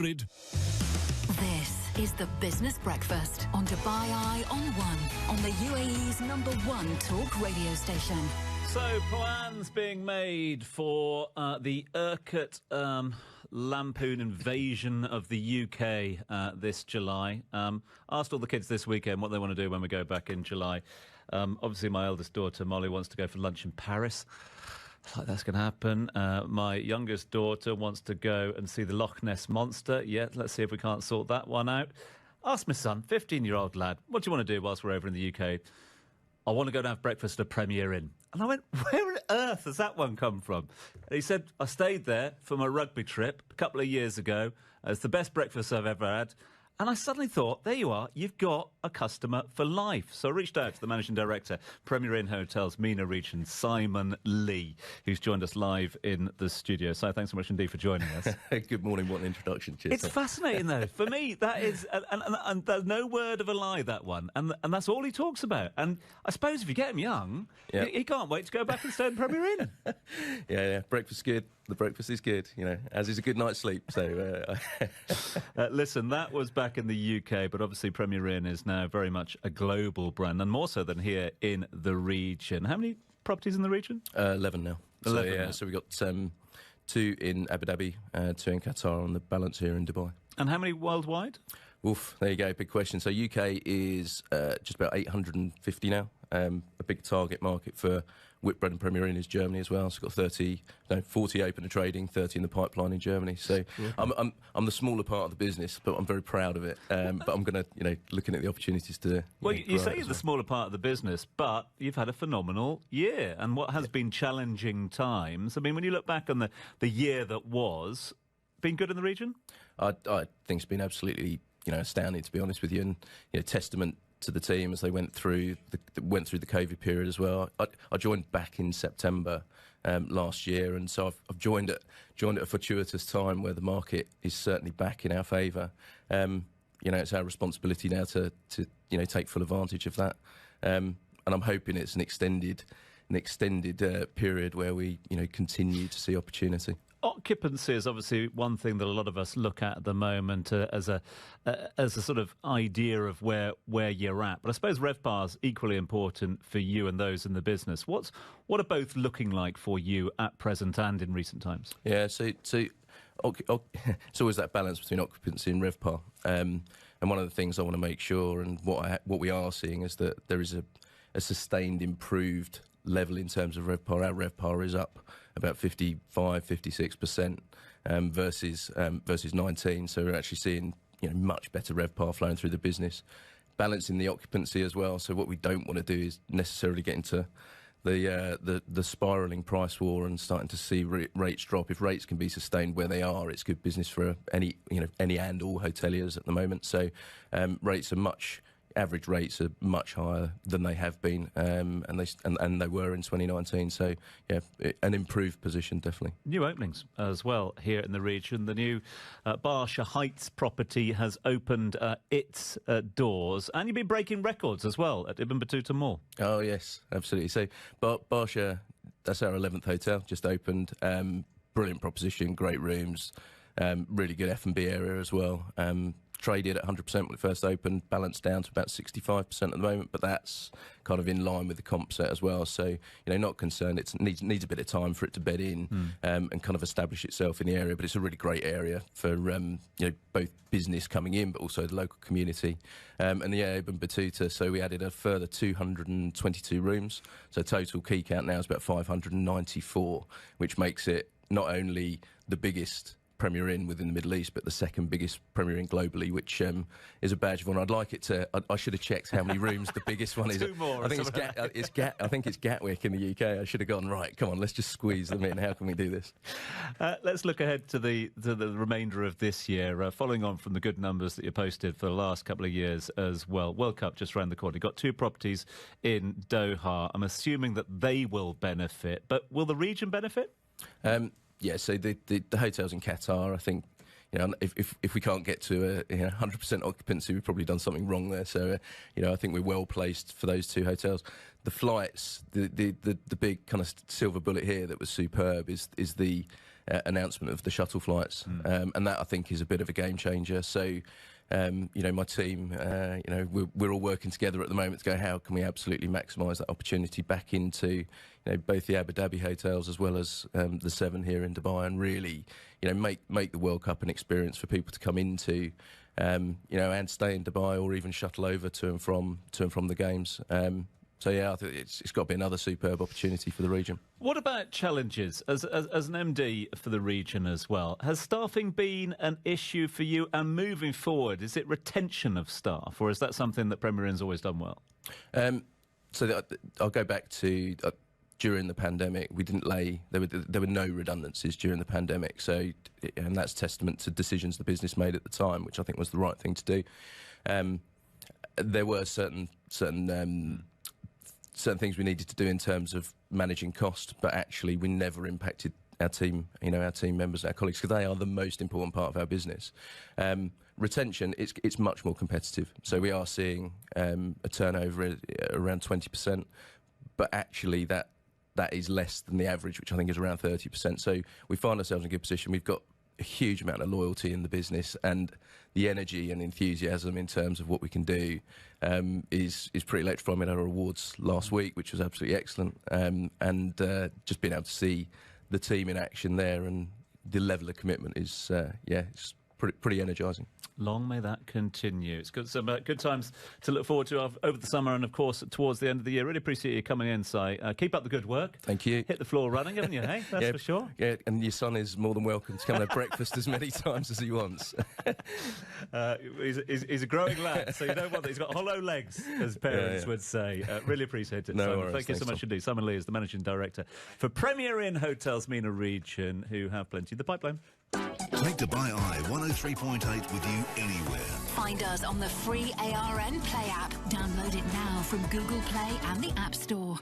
This is the Business Breakfast on Dubai Eye on One, on the UAE's #1 talk radio station. So, plans being made for the Urquhart Lampoon invasion of the UK this July. Asked all the kids this weekend what they want to do when we go back in July. Obviously, my eldest daughter, Molly, wants to go for lunch in Paris. Like that's going to happen. My youngest daughter wants to go and see the Loch Ness Monster. Yeah, let's see if we can't sort that one out. Ask my son, 15-year-old lad, what do you want to do whilst we're over in the UK? I want to go and have breakfast at a Premier Inn. And I went, where on earth has that one come from? And he said, I stayed there for my rugby trip a couple of years ago. It's the best breakfast I've ever had. And I suddenly thought, there you are, you've got a customer for life. So I reached out to the Managing Director, Premier Inn Hotels, MENA region, Simon Leigh, who's joined us live in the studio. So thanks so much indeed for joining us. Good morning, what an introduction. Cheers. It's fascinating, though. For me, that is, and there's no word of a lie, that one. And that's all he talks about. And I suppose if you get him young, he can't wait to go back and stay in Premier Inn. Yeah, breakfast's good. The breakfast is good, as is a good night's sleep. So, listen, that was back in the UK, but obviously Premier Inn is now very much a global brand, and more so than here in the region. How many properties in the region? 11 now. 11 now. So we've got 2 in Abu Dhabi, 2 in Qatar, and the balance here in Dubai. And how many worldwide? Oof, there you go, big question. So UK is just about 850 now. A big target market for Whitbread and Premier Inn is Germany as well. So we've got 40 open and trading, 30 in the pipeline in Germany. So I'm the smaller part of the business, but I'm very proud of it. But I'm going to, looking at the opportunities to. Well, you say you're the smaller part of the business, but you've had a phenomenal year, and what has been challenging times. I mean, when you look back on the year that was, been good in the region? I think it's been absolutely astounding, to be honest with you, and testament to the team as they went through the COVID period as well. I joined back in September last year, and so I've joined at a fortuitous time where the market is certainly back in our favour. It's our responsibility now to take full advantage of that, and I'm hoping it's an extended period where we continue to see opportunity. Occupancy is obviously one thing that a lot of us look at the moment as a sort of idea of where you're at. But I suppose Revpar is equally important for you and those in the business. What are both looking like for you at present and in recent times? Yeah, so it's always that balance between occupancy and Revpar. And one of the things I want to make sure, and what we are seeing, is that there is a sustained improved level in terms of Revpar. Our Revpar is up about 55-56% versus 19. So we're actually seeing much better Revpar flowing through the business, balancing the occupancy as well. So what we don't want to do is necessarily get into the spiralling price war and starting to see rates drop. If rates can be sustained where they are, it's good business for any and all hoteliers at the moment. So average rates are much higher than they have been, and they were in 2019. So, an improved position, definitely. New openings as well here in the region. The new Barsha Heights property has opened its doors, and you've been breaking records as well at Ibn Battuta Mall. Oh, yes, absolutely. So, Barsha, that's our 11th hotel, just opened. Brilliant proposition, great rooms, really good F&B area as well. Traded at 100% when it first opened, balanced down to about 65% at the moment, but that's kind of in line with the comp set as well. So, not concerned. It needs a bit of time for it to bed in and kind of establish itself in the area, but it's a really great area for both business coming in, but also the local community. And Ibn Battuta, so we added a further 222 rooms. So total key count now is about 594, which makes it not only the biggest Premier Inn within the Middle East, but the second biggest Premier Inn globally, which is a badge of honour. I'd like it to. I should have checked how many rooms the biggest one is. Two more. I think I think it's Gatwick in the UK. I should have gone right. Come on, let's just squeeze them in. How can we do this? Let's look ahead to the remainder of this year, following on from the good numbers that you posted for the last couple of years as well. World Cup just around the corner. You've got 2 properties in Doha. I'm assuming that they will benefit, but will the region benefit? Yeah, so the hotels in Qatar, I think, if we can't get to 100% occupancy, we've probably done something wrong there. So, I think we're well placed for those 2 hotels. The flights, the big kind of silver bullet here that was superb is the announcement of the shuttle flights, and that I think is a bit of a game changer. So. My team, we're all working together at the moment to go, how can we absolutely maximise that opportunity back into, both the Abu Dhabi hotels as well as the 7 here in Dubai, and really, make the World Cup an experience for people to come into, and stay in Dubai or even shuttle over to and from the games. I think it's got to be another superb opportunity for the region. What about challenges as an MD for the region as well? Has staffing been an issue for you? And moving forward, is it retention of staff, or is that something that Premier Inn's always done well? I'll go back to during the pandemic. We didn't there were no redundancies during the pandemic. And that's testament to decisions the business made at the time, which I think was the right thing to do. There were certain things we needed to do in terms of managing cost, but actually we never impacted our team, our team members, our colleagues, because they are the most important part of our business. Retention, it's much more competitive. So we are seeing a turnover around 20%, but actually that is less than the average, which I think is around 30%. So we find ourselves in a good position. We've got a huge amount of loyalty in the business, and the energy and enthusiasm in terms of what we can do is pretty electrifying. Our awards last week, which was absolutely excellent, and just being able to see the team in action there and the level of commitment is it's pretty energising. Long may that continue. It's good, some good times to look forward to over the summer and, of course, towards the end of the year. Really appreciate you coming in, Si. Keep up the good work. Thank you. Hit the floor running, haven't you, hey? That's for sure. Yeah, and your son is more than welcome to come and have breakfast as many times as he wants. He's a growing lad, so you don't want that. He's got hollow legs, as parents would say. Really appreciate it, No Simon. worries. Thank you so much indeed. Simon Leigh is the Managing Director for Premier Inn Hotels MENA region, who have plenty in the pipeline. Take Dubai Eye 103.8 with you anywhere. Find us on the free ARN Play app. Download it now from Google Play and the App Store.